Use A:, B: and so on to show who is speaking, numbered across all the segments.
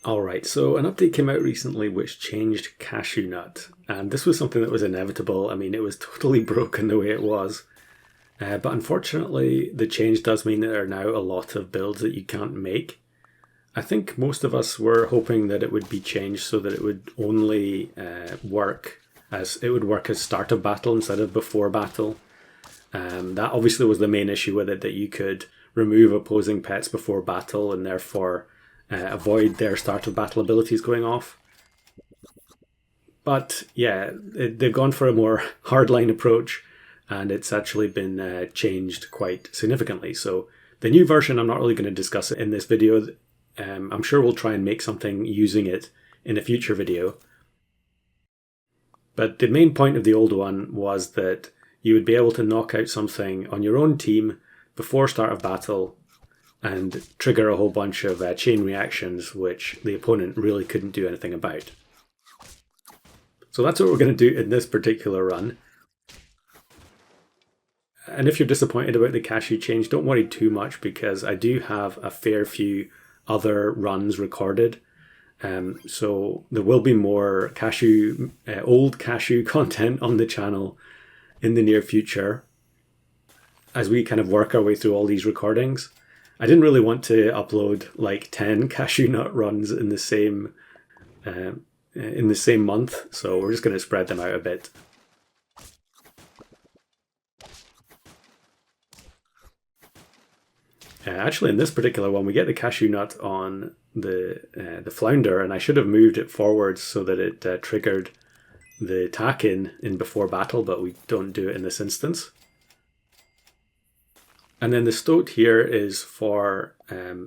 A: Alright, so an update came out recently which changed Cashew Nut, and this was something that was inevitable. I mean, it was totally broken the way it was. But unfortunately, the change does mean that there are now a lot of builds that you can't make. I think most of us were hoping that it would be changed so that it would only work as start of battle instead of before battle. That obviously was the main issue with it, that you could remove opposing pets before battle and therefore avoid their start of battle abilities going off. But yeah, they've gone for a more hardline approach, and it's actually been changed quite significantly. So the new version, I'm not really going to discuss it in this video. I'm sure we'll try and make something using it in a future video. But the main point of the old one was that you would be able to knock out something on your own team before start of battle and trigger a whole bunch of chain reactions which the opponent really couldn't do anything about. So that's what we're going to do in this particular run. And if you're disappointed about the Cashew change, don't worry too much, because I do have a fair few other runs recorded. So there will be more old Cashew content on the channel in the near future as we kind of work our way through all these recordings. I didn't really want to upload like 10 Cashew Nut runs in the same month, so we're just going to spread them out a bit. Actually, in this particular one, we get the Cashew Nut on the flounder, and I should have moved it forwards so that it triggered the tack-in before battle, but we don't do it in this instance. And then the stoat here is for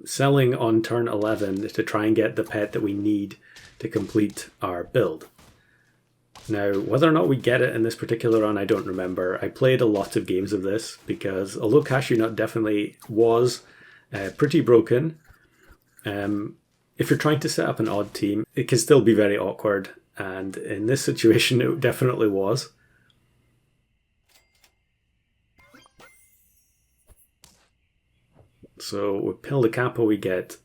A: selling on turn 11 to try and get the pet that we need to complete our build. Now, whether or not we get it in this particular run, I don't remember. I played a lot of games of this because although Cashew Nut definitely was pretty broken, if you're trying to set up an odd team, it can still be very awkward. And in this situation, it definitely was. So with Pill de Capo, we get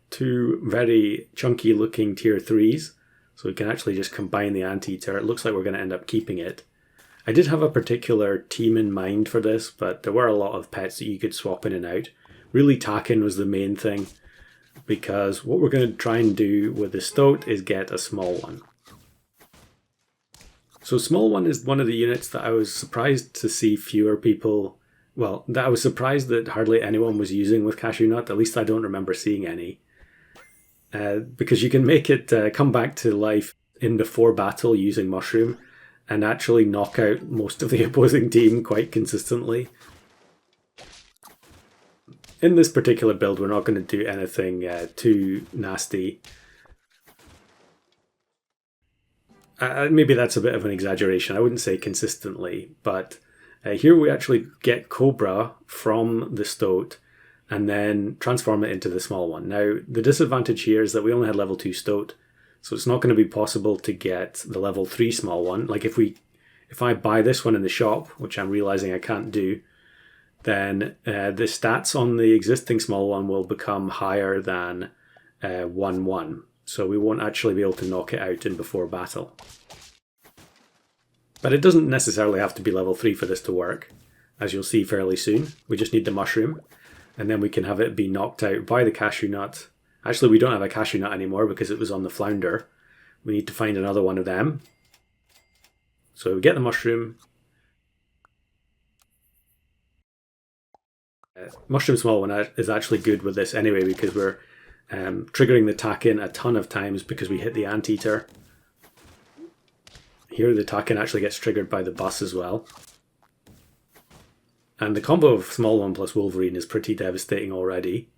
A: two very chunky looking tier 3s. So we can actually just combine the Anteater. It looks like we're going to end up keeping it. I did have a particular team in mind for this, but there were a lot of pets that you could swap in and out. Really, tack-in was the main thing, because what we're going to try and do with the stoat is get a small one. So small one is one of the units that I was surprised to see fewer people, well, that I was surprised that hardly anyone was using with Cashew Nut. At least I don't remember seeing any. Because you can make it come back to life in before battle using Mushroom and actually knock out most of the opposing team quite consistently. In this particular build, we're not going to do anything too nasty. Maybe that's a bit of an exaggeration. I wouldn't say consistently, but here we actually get Cobra from the stoat and then transform it into the small one. Now, the disadvantage here is that we only had level 2 stoat, so it's not going to be possible to get the level 3 small one. Like if I buy this one in the shop, which I'm realizing I can't do, then the stats on the existing small one will become higher than 1-1. So we won't actually be able to knock it out in before battle. But it doesn't necessarily have to be level 3 for this to work, as you'll see fairly soon. We just need the Mushroom, and then we can have it be knocked out by the Cashew Nut. Actually, we don't have a Cashew Nut anymore because it was on the flounder. We need to find another one of them. So we get the Mushroom. Mushroom small one is actually good with this anyway, because we're triggering the tack-in a ton of times because we hit the Anteater. Here the tack-in actually gets triggered by the bus as well. And the combo of small one plus Wolverine is pretty devastating already.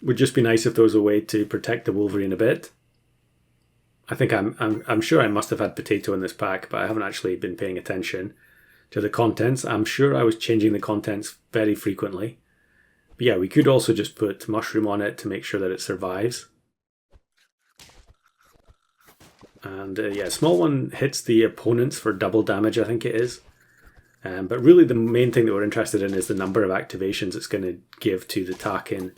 A: Would just be nice if there was a way to protect the Wolverine a bit. I think I'm sure I must have had Potato in this pack, but I haven't actually been paying attention to the contents. I'm sure I was changing the contents very frequently. But yeah, we could also just put Mushroom on it to make sure that it survives. And yeah, small one hits the opponents for double damage, I think it is. But really the main thing that we're interested in is the number of activations it's going to give to the tack-in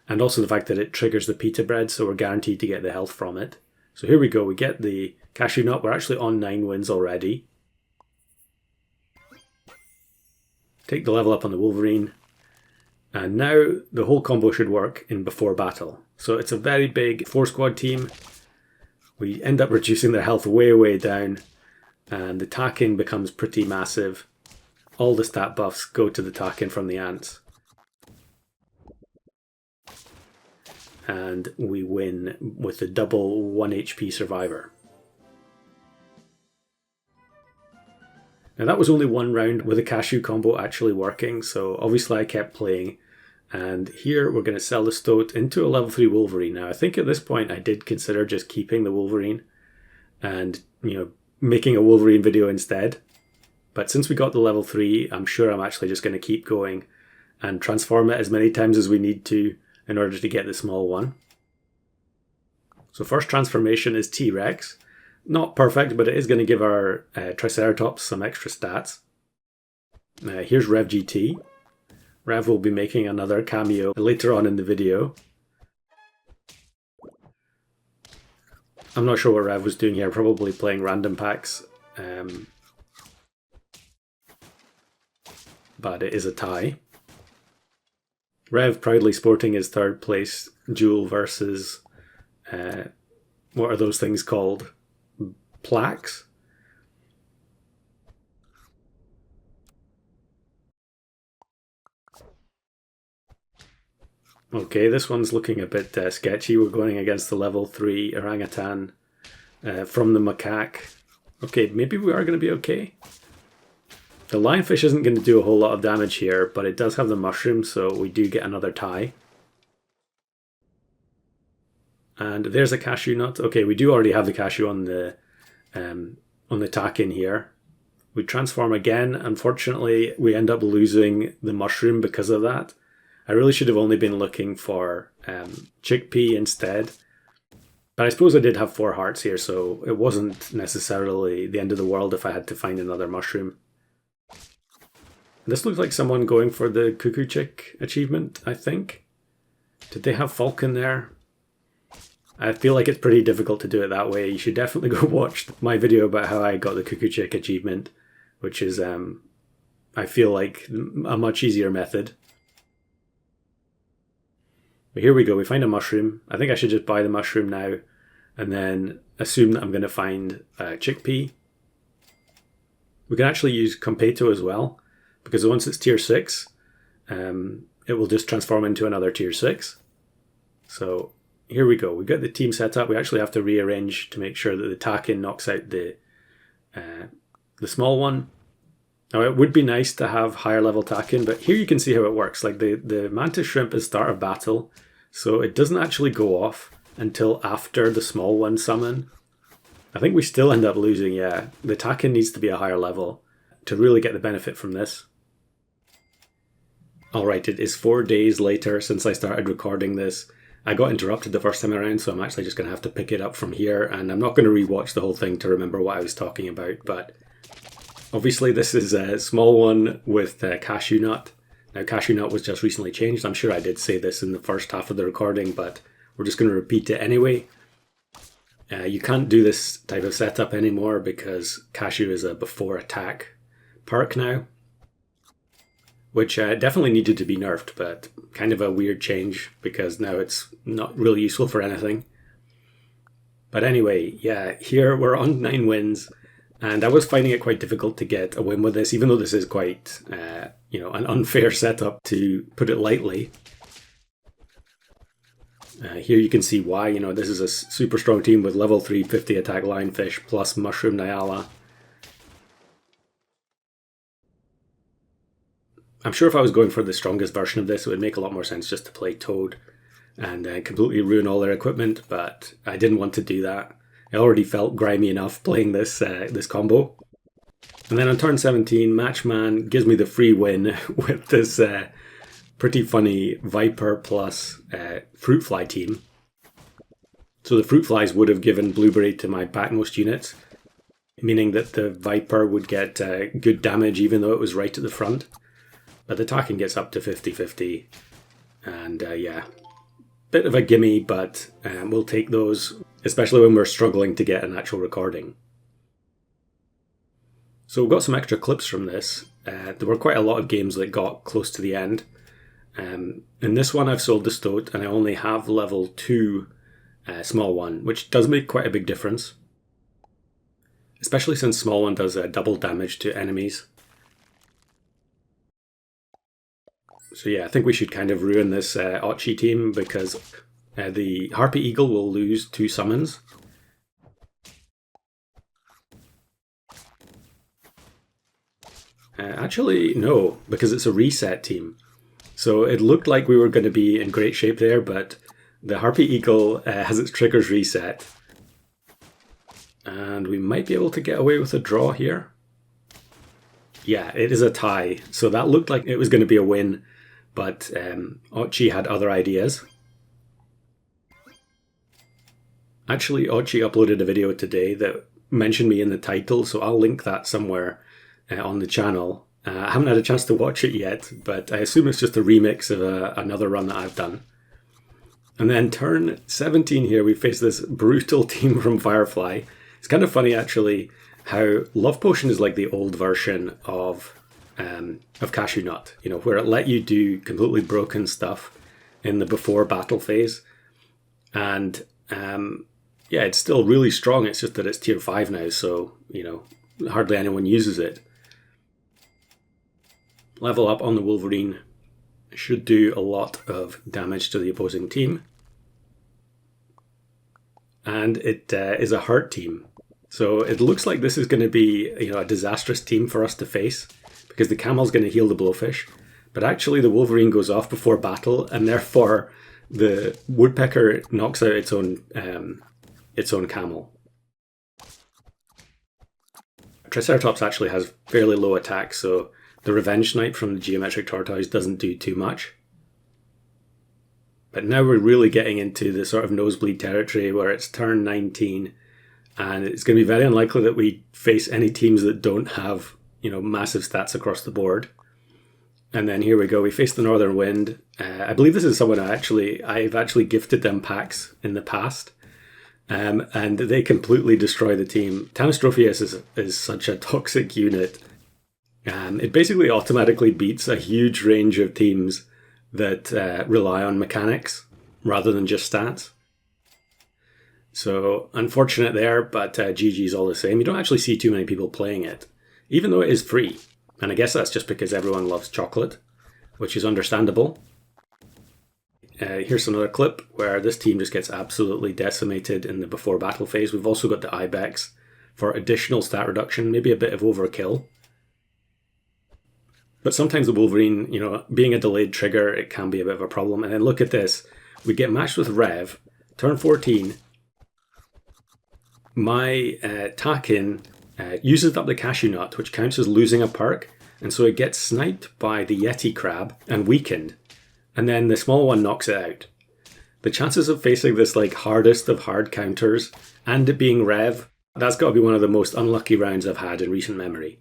A: and also the fact that it triggers the pita bread, so we're guaranteed to get the health from it. So here we go, we get the cashew nut. We're actually on 9 wins already. Take the level up on the Wolverine. And now the whole combo should work in before battle. So it's a very big 4-squad team. We end up reducing their health way, way down. And the Takin becomes pretty massive. All the stat buffs go to the Takin from the ants. And we win with the double 1 HP survivor. Now that was only one round with the cashew combo actually working, so obviously I kept playing. And here we're going to sell the Stoat into a level 3 Wolverine. Now I think at this point I did consider just keeping the Wolverine and, making a Wolverine video instead. But since we got the level 3, I'm sure I'm actually just going to keep going and transform it as many times as we need to in order to get the small one. So first transformation is T-Rex. Not perfect, but it is going to give our Triceratops some extra stats. Here's Rev GT. Rev will be making another cameo later on in the video. I'm not sure what Rev was doing here, probably playing random packs. But it is a tie. Rev proudly sporting his 3rd place duel versus, what are those things called? Plaques. Okay, this one's looking a bit sketchy. We're going against the level 3 orangutan from the macaque. Okay, maybe we are going to be okay. The lionfish isn't going to do a whole lot of damage here, but it does have the mushroom, so we do get another tie. And there's a cashew nut. Okay, we do already have the cashew on the Takin here. We transform again. Unfortunately, we end up losing the mushroom because of that. I really should have only been looking for chickpea instead. But I suppose I did have 4 hearts here, so it wasn't necessarily the end of the world if I had to find another mushroom. This looks like someone going for the cuckoo chick achievement, I think. Did they have Falcon there? I feel like it's pretty difficult to do it that way. You should definitely go watch my video about how I got the Cuckoo Chick achievement, which is, I feel like, a much easier method. But here we go, we find a mushroom. I think I should just buy the mushroom now and then assume that I'm going to find chickpea. We can actually use Competo as well, because once it's tier 6, it will just transform into another tier 6. So here we go. We've got the team set up. We actually have to rearrange to make sure that the Takin knocks out the small one. Now it would be nice to have higher level Takin, but here you can see how it works. Like the Mantis Shrimp is start of battle, so it doesn't actually go off until after the small one summon. I think we still end up losing, yeah. The Takin needs to be a higher level to really get the benefit from this. Alright, it is 4 days later since I started recording this. I got interrupted the first time around, so I'm actually just going to have to pick it up from here, and I'm not going to rewatch the whole thing to remember what I was talking about, but obviously this is a small one with cashew nut. Now cashew nut was just recently changed. I'm sure I did say this in the first half of the recording, but we're just going to repeat it anyway. You can't do this type of setup anymore because cashew is a before attack perk now, which definitely needed to be nerfed, but kind of a weird change because now it's not really useful for anything. But anyway, yeah, here we're on 9 wins, and I was finding it quite difficult to get a win with this, even though this is quite, an unfair setup, to put it lightly. Here you can see why. This is a super strong team with level 3 50 attack lionfish plus mushroom Nyala. I'm sure if I was going for the strongest version of this, it would make a lot more sense just to play Toad and completely ruin all their equipment, but I didn't want to do that. I already felt grimy enough playing this combo. And then on turn 17, Matchman gives me the free win with this pretty funny Viper plus Fruit Fly team. So the Fruit Flies would have given Blueberry to my backmost units, meaning that the Viper would get good damage even though it was right at the front. But the Takin gets up to 50-50, and yeah, bit of a gimme, but we'll take those, especially when we're struggling to get an actual recording. So we've got some extra clips from this. There were quite a lot of games that got close to the end. In this one I've sold the Stoat and I only have level 2 small one, which does make quite a big difference. Especially since small one does double damage to enemies. So yeah, I think we should kind of ruin this Ochi team because the Harpy Eagle will lose 2 summons. Actually, no, because it's a reset team. So it looked like we were going to be in great shape there, but the Harpy Eagle has its triggers reset. And we might be able to get away with a draw here. Yeah, it is a tie. So that looked like it was going to be a win, but Ochi had other ideas. Actually, Ochi uploaded a video today that mentioned me in the title, so I'll link that somewhere on the channel. I haven't had a chance to watch it yet, but I assume it's just a remix of another run that I've done. And then turn 17 here, we face this brutal team from Firefly. It's kind of funny, actually, how Love Potion is like the old version of Cashew Nut, you know, where it let you do completely broken stuff in the before battle phase. And yeah, it's still really strong. It's just that it's tier 5 now, so, you know, hardly anyone uses it. Level up on the Wolverine should do a lot of damage to the opposing team. And it is a hurt team. So it looks like this is going to be, you know, a disastrous team for us to face because the Camel's going to heal the Blowfish. But actually the Wolverine goes off before battle and therefore the Woodpecker knocks out its own Camel. Triceratops actually has fairly low attack, so the Revenge Snipe from the Geometric Tortoise doesn't do too much. But now we're really getting into the sort of nosebleed territory where it's turn 19 and it's going to be very unlikely that we face any teams that don't have, you know, massive stats across the board. And then here we go, we face the Northern Wind. I believe this is someone I've actually gifted them packs in the past. And they completely destroy the team. Tanistropheus is such a toxic unit. It basically automatically beats a huge range of teams that rely on mechanics rather than just stats. So unfortunate there, but GG's all the same. You don't actually see too many people playing it, even though it is free. And I guess that's just because everyone loves chocolate, which is understandable. Here's another clip where this team just gets absolutely decimated in the before battle phase. We've also got the Ibex for additional stat reduction, maybe a bit of overkill. But sometimes the Wolverine, you know, being a delayed trigger, it can be a bit of a problem. And then look at this. We get matched with Rev, turn 14. My Takin uses up the Cashew Nut, which counts as losing a perk. And so it gets sniped by the Yeti Crab and weakened. And then the small one knocks it out. The chances of facing this like hardest of hard counters and it being Rev, that's got to be one of the most unlucky rounds I've had in recent memory.